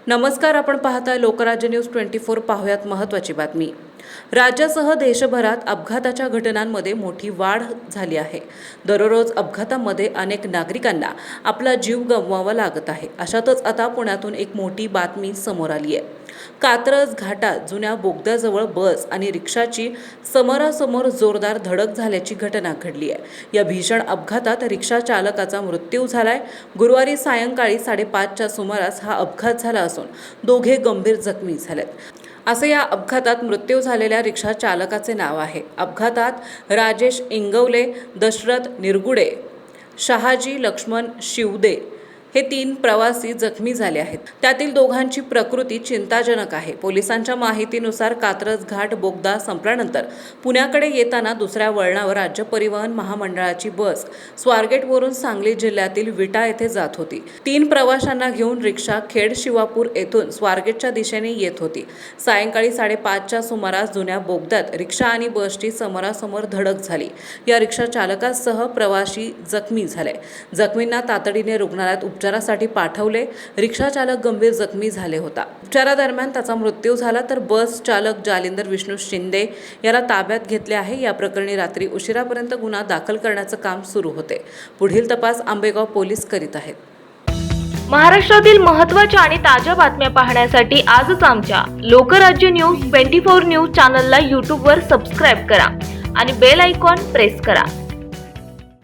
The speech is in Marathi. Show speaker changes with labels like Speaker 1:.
Speaker 1: नमस्कार, आपण पाहताय लोकराज्य न्यूज 24। पाहुयात महत्त्वाची बातमी। राज्यासह देशभरात अपघाताच्या घटनांमध्ये मोठी वाढ झाली आहे। दररोज अपघातामध्ये अनेक नागरिकांना आपला जीव गमवावा लागत आहे। अशातच आता पुण्यातून एक मोठी बातमी समोर आली आहे। कात्रज घाटात जुन्या बोगद्याजवळ बस आणि रिक्षाची समोरासमोर जोरदार धडक झाल्याची घटना घडली आहे। या भीषण अपघातात रिक्षा चालकाचा मृत्यू झालाय। गुरुवारी सायंकाळी 5:30च्या सुमारास हा अपघात झाला असून दोघे गंभीर जखमी झालेत, असे या अपघातात मृत्यू झालेल्या रिक्षा चालकाचे नाव आहे। अपघातात राजेश इंगवले, दशरथ निरगुडे, शहाजी लक्ष्मण शिवदे हे 3 प्रवासी जखमी झाले आहेत। त्यातील दोघांची प्रकृती चिंताजनक आहे। पोलिसांच्या माहितीनुसार कात्रज घाट बोगदा संपल्यानंतर पुण्याकडे येताना दुसऱ्या वळणावर राज्य परिवहन महामंडळाची बस स्वारगेटवरून सांगली जिल्ह्यातील विटा येथे जात होती। 3 प्रवाशांना घेऊन रिक्षा खेड शिवापूर येथून स्वारगेटच्या दिशेने येत होती। सायंकाळी 5:30च्या सुमारास जुन्या बोगद्यात रिक्षा आणि बसची समोरासमोर धडक झाली। या रिक्षा चालकासह प्रवासी जखमी झाले। जखमींना तातडीने रुग्णालयात उपचारासाठी पाठवले। रिक्षा चालक गंभीर जखमी झाले होता। उपचारादरम्यान त्याचा मृत्यू झाला, तर बस चालक जालिंदर विष्णू शिंदे याला ताब्यात घेतले आहे। या प्रकरणी रात्री उशिरापर्यंत गुन्हा दाखल करण्याचे काम सुरू होते। पुढील तपास आंबेगाव पोलीस करीत आहेत।
Speaker 2: महाराष्ट्रातील महत्त्वाच्या आणि ताज्या बातम्या पाहण्यासाठी आजच आमच्या लोकराज्य न्यूज 24 न्यूज चॅनलला YouTube वर सबस्क्राइब करा आणि बेल आयकॉन प्रेस करा।